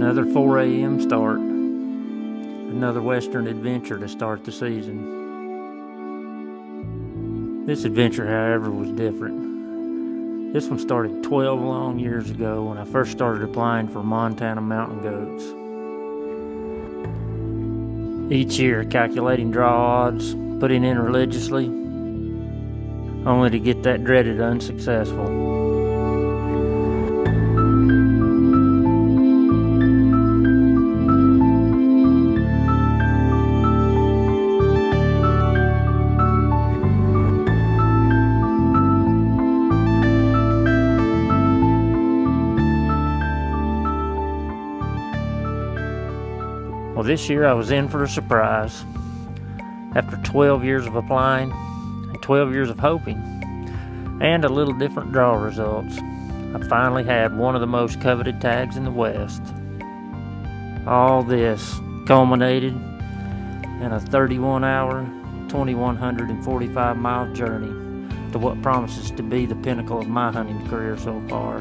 Another 4 a.m. start. Another western adventure to start the season. This adventure, however, was different. This one started 12 long years ago when I first started applying for Montana mountain goats. Each year, calculating draw odds, putting in religiously, only to get that dreaded unsuccessful. Well, this year I was in for a surprise. After 12 years of applying and 12 years of hoping and a little different draw results, I finally had one of the most coveted tags in the West. All this culminated in a 31-hour, 2,145-mile journey to what promises to be the pinnacle of my hunting career so far.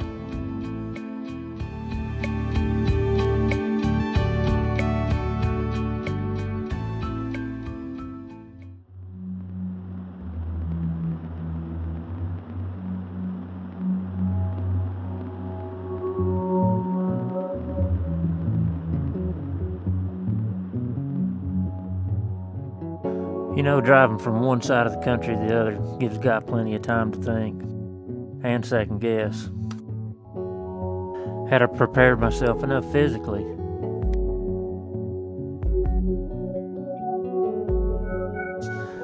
You know, driving from one side of the country to the other gives a guy plenty of time to think and second guess. Had I prepared myself enough physically?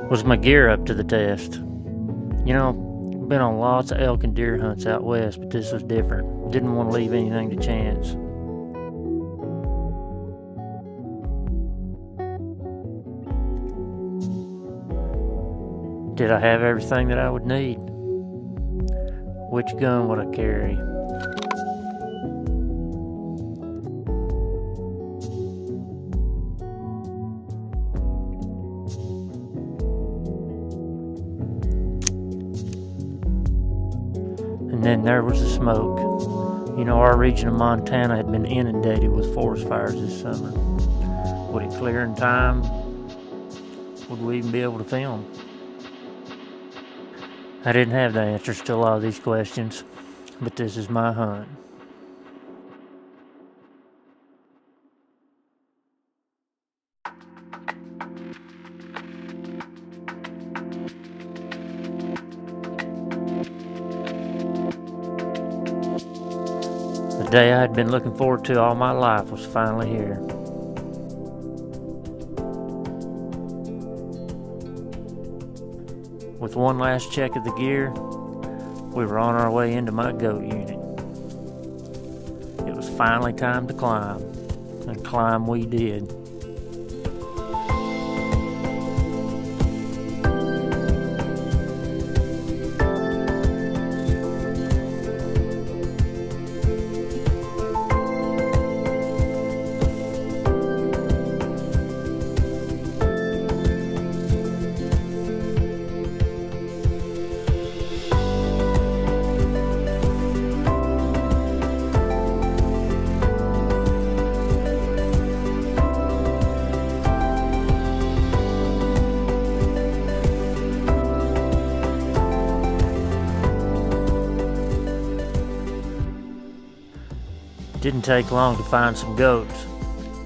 Was my gear up to the test? You know, I've been on lots of elk and deer hunts out west, but this was different. Didn't want to leave anything to chance. Did I have everything that I would need? Which gun would I carry? And then there was the smoke. You know, our region of Montana had been inundated with forest fires this summer. Would it clear in time? Would we even be able to film? I didn't have the answers to a lot of these questions, but this is my hunt. The day I had been looking forward to all my life was finally here. With one last check of the gear, we were on our way into my goat unit. It was finally time to climb, and climb we did. Didn't take long to find some goats.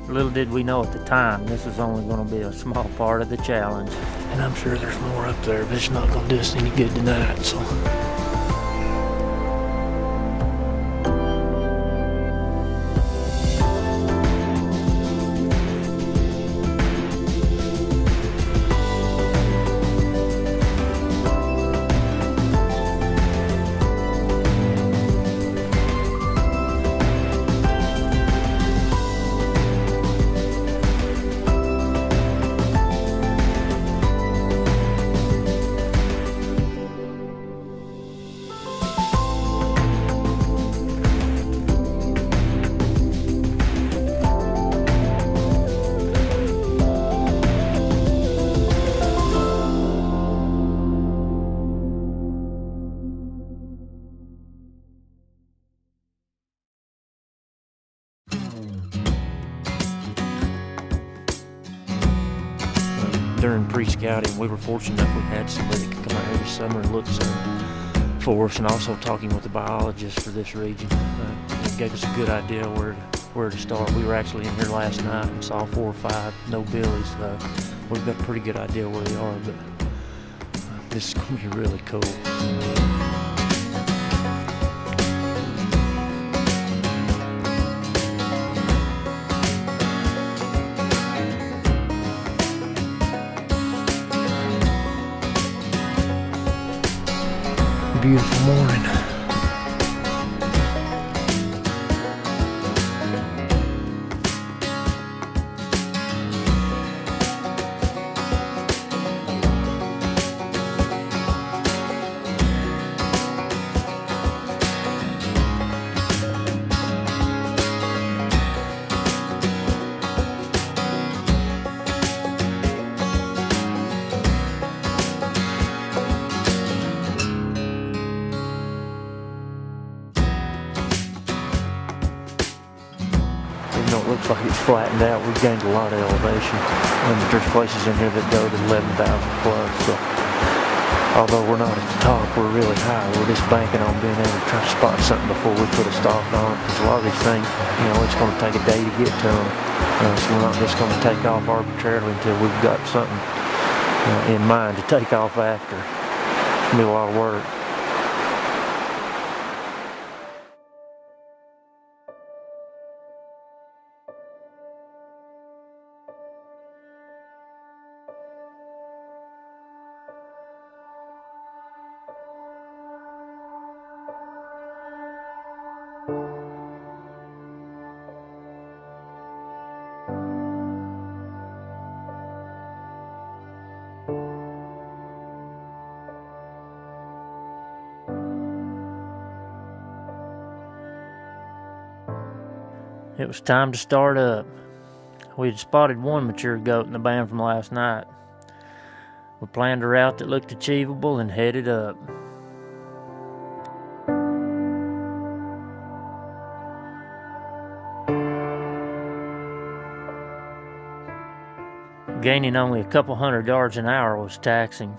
Little did we know at the time this was only going to be a small part of the challenge. And I'm sure there's more up there, but it's not going to do us any good tonight, so. during pre-scouting, we were fortunate enough we had somebody that could come out here this summer and look some for us, and also talking with the biologist for this region. It gave us a good idea where to start. We were actually in here last night and saw 4 or 5 no billies. We've got a pretty good idea where they are, but this is going to be really cool. Beautiful morning. It looks like it's flattened out. We've gained a lot of elevation, and there's places in here that go to 11,000 plus. So, although we're not at the top, we're really high. We're just banking on being able to try to spot something before we put a stalk on it. Because a lot of these things, it's going to take a day to get to them. So we're not just going to take off arbitrarily until we've got something in mind to take off after. It's going to be a lot of work. It was time to start up. We had spotted one mature goat in the band from last night. We planned a route that looked achievable and headed up. Gaining only a couple hundred yards an hour was taxing.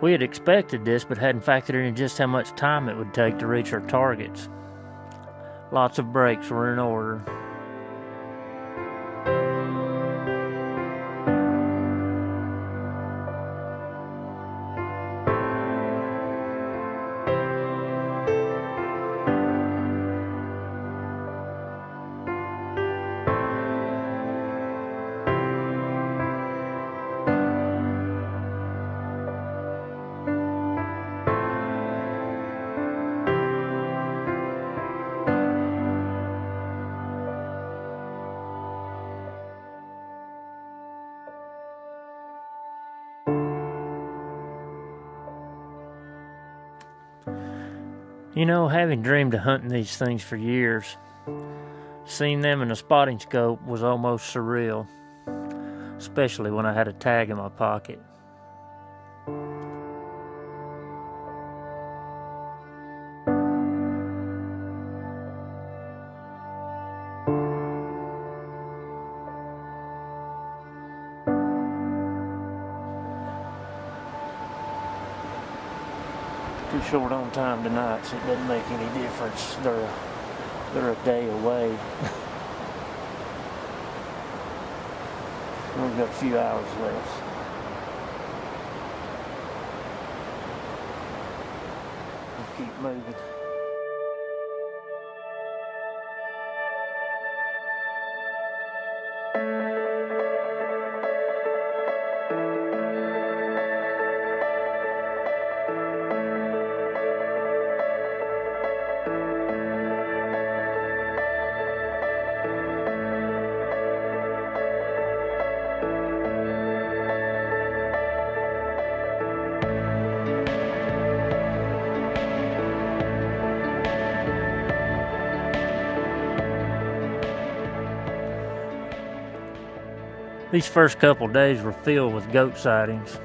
We had expected this, but hadn't factored in just how much time it would take to reach our targets. Lots of brakes were in order. Having dreamed of hunting these things for years, seeing them in a spotting scope was almost surreal, especially when I had a tag in my pocket. Too short on time tonight, so it doesn't make any difference. They're a day away. We've got a few hours left. We'll keep moving. These first couple days were filled with goat sightings,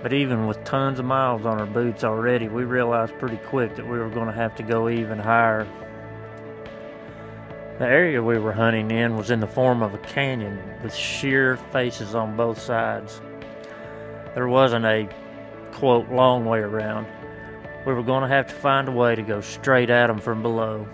but even with tons of miles on our boots already, we realized pretty quick that we were going to have to go even higher. The area we were hunting in was in the form of a canyon with sheer faces on both sides. There wasn't a, quote, long way around. We were going to have to find a way to go straight at them from below.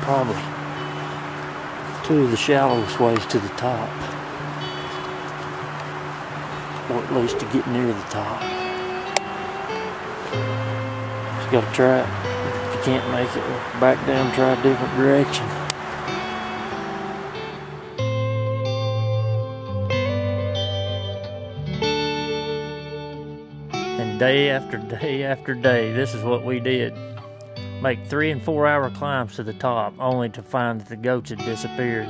Probably two of the shallowest ways to the top, or at least to get near the top. Just gotta try it. If you can't make it, back down, try a different direction. And day after day after day, this is what we did. Make 3 and 4 hour climbs to the top, only to find that the goats had disappeared.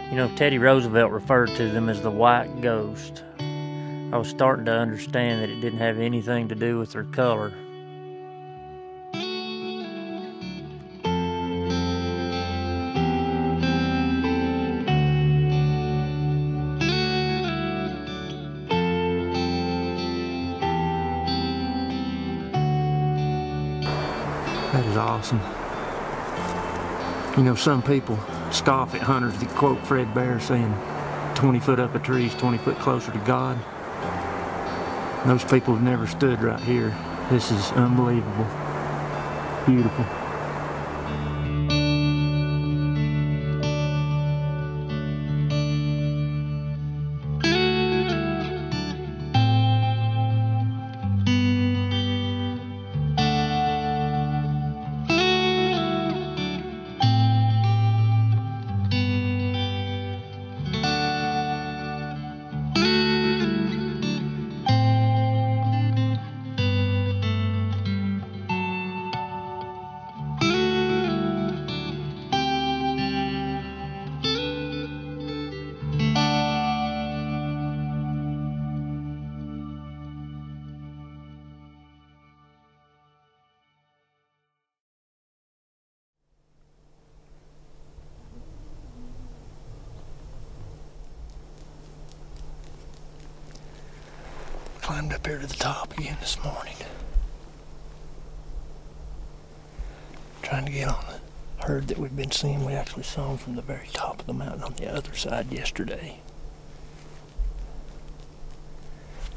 You know, Teddy Roosevelt referred to them as the white ghost. I was starting to understand that it didn't have anything to do with their color. That is awesome. You know, some people scoff at hunters that quote Fred Bear saying 20 foot up a tree is 20 foot closer to God. Those people have never stood right here. This is unbelievable. Beautiful. Climbed up here to the top again this morning. Trying to get on the herd that we've been seeing. We actually saw them from the very top of the mountain on the other side yesterday.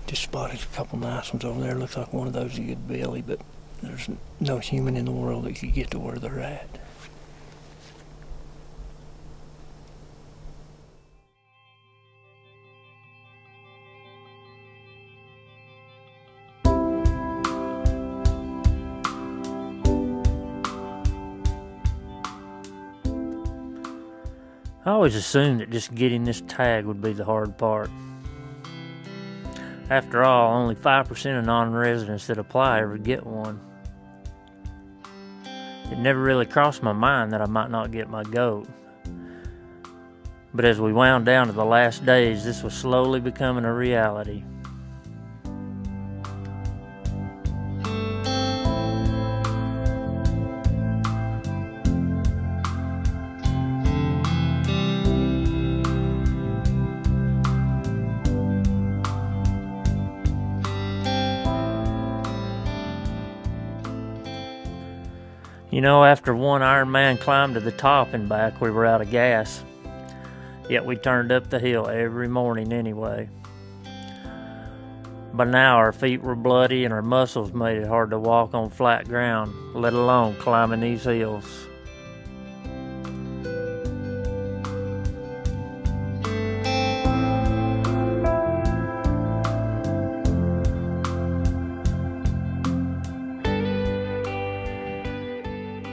Just spotted a couple nice ones over there. Looks like one of those is a good billy, but there's no human in the world that could get to where they're at. I always assumed that just getting this tag would be the hard part. After all, only 5% of non-residents that apply ever get one. It never really crossed my mind that I might not get my goat. But as we wound down to the last days, this was slowly becoming a reality. You know, after one Iron Man climb to the top and back, we were out of gas. Yet we turned up the hill every morning anyway. By now our feet were bloody and our muscles made it hard to walk on flat ground, let alone climbing these hills.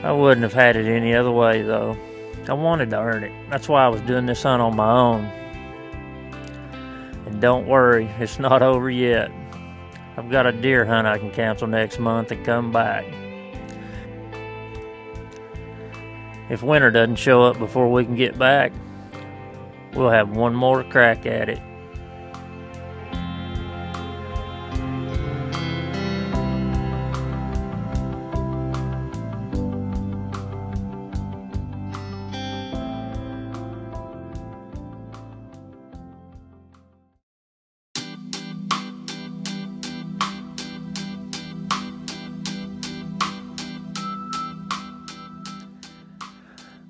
I wouldn't have had it any other way, though. I wanted to earn it. That's why I was doing this hunt on my own. And don't worry, it's not over yet. I've got a deer hunt I can cancel next month and come back. If winter doesn't show up before we can get back, we'll have one more crack at it.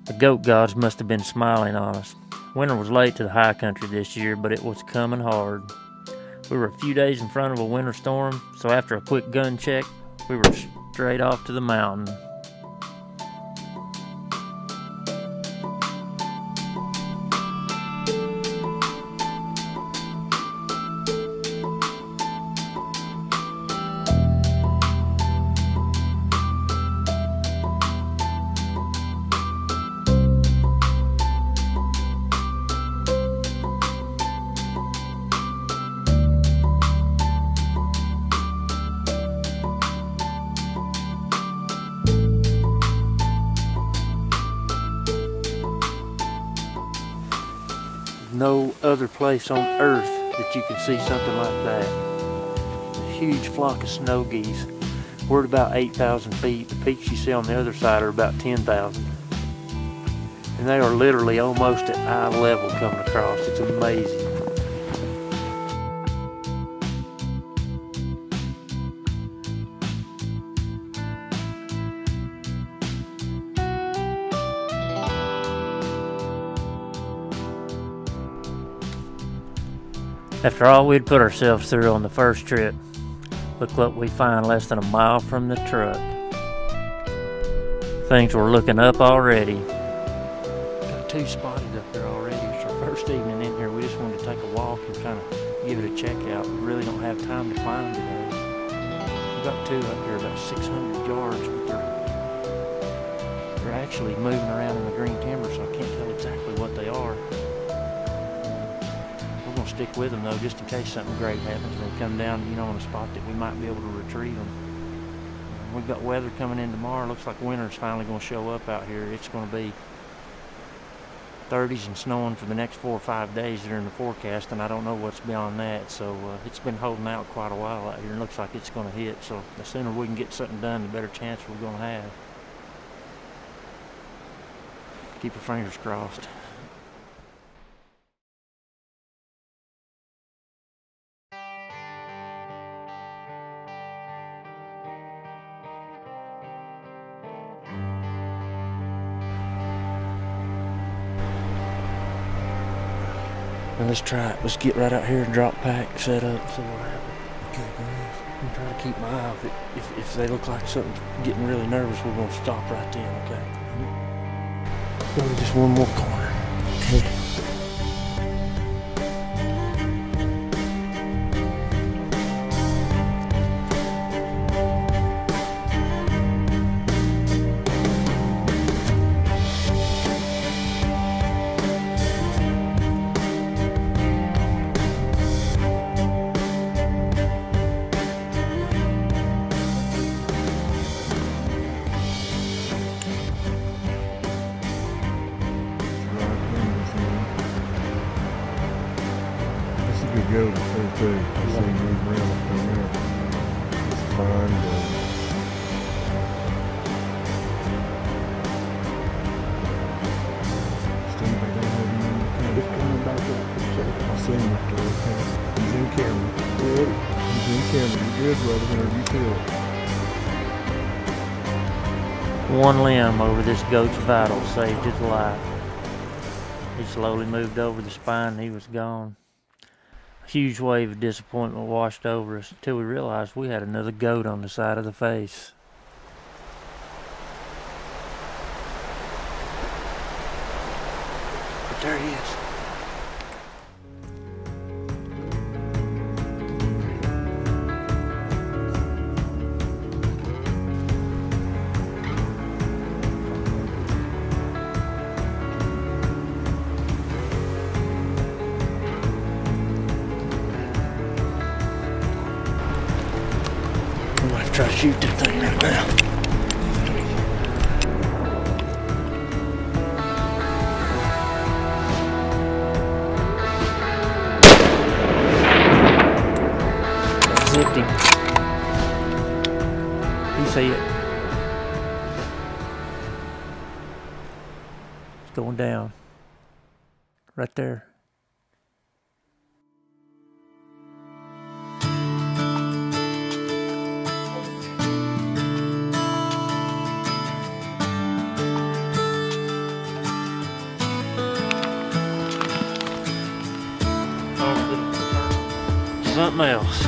The goat gods must have been smiling on us. Winter was late to the high country this year, but it was coming hard. We were a few days in front of a winter storm, so after a quick gun check, we were straight off to the mountain. No other place on earth that you can see something like that. A huge flock of snow geese. We're at about 8,000 feet. The peaks you see on the other side are about 10,000. And they are literally almost at eye level coming across. It's amazing. After all we'd put ourselves through on the first trip, look what we find less than a mile from the truck. Things were looking up already. Got two spotted up there already. It's our first evening in here. We just wanted to take a walk and kind of give it a check out. We really don't have time to climb today. We've got two up here about 600 yards, but they're actually moving around in the green timber, so I can't tell exactly what they are. Stick with them though, just in case something great happens and they come down, on a spot that we might be able to retrieve them. We've got weather coming in tomorrow. Looks like winter's finally going to show up out here. It's going to be 30s and snowing for the next 4 or 5 days that are in the forecast, and I don't know what's beyond that. So it's been holding out quite a while out here, and looks like it's going to hit. So the sooner we can get something done, the better chance we're going to have. Keep your fingers crossed. And let's try it. Let's get right out here and drop pack, set up, see what happens. Okay, go ahead. I'm trying to keep my eye off it. If they look like something's getting really nervous, we're going to stop right then, okay? Go to just one more corner. Okay. Go to say too. I see you move around up there. It's fine. Stand back there. Just coming back up. I see him up there. Okay. He's in camera. Good. He's in camera. You're good, brother. Whenever you feel it. One limb over this goat's vital saved his life. He slowly moved over the spine and he was gone. A huge wave of disappointment washed over us until we realized we had another goat on the side of the face. But there he is. try to shoot that thing right now. Zipped him. You see it? It's going down. Right there. Something else.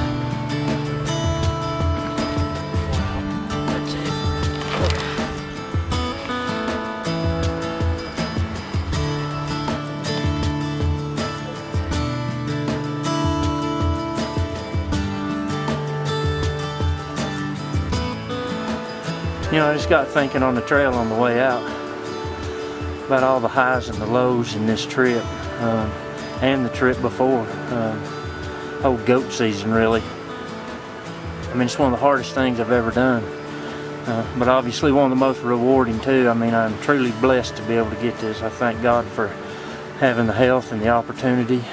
That's it. You know, I just got thinking on the trail on the way out about all the highs and the lows in this trip, and the trip before. Whole goat season, really. I mean, it's one of the hardest things I've ever done, but obviously one of the most rewarding too. I mean, I'm truly blessed to be able to get this. I thank God for having the health and the opportunity.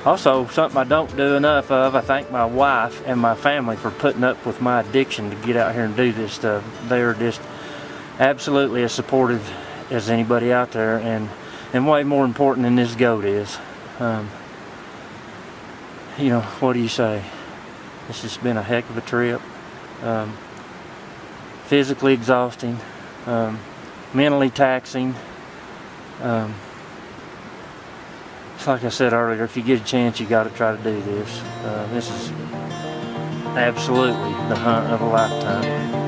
Also, something I don't do enough of, I thank my wife and my family for putting up with my addiction to get out here and do this stuff. They're just absolutely as supportive as anybody out there, and way more important than this goat is. You know, what do you say? It's just been a heck of a trip. Physically exhausting, mentally taxing. It's like I said earlier, if you get a chance, you got to try to do this. This is absolutely the hunt of a lifetime.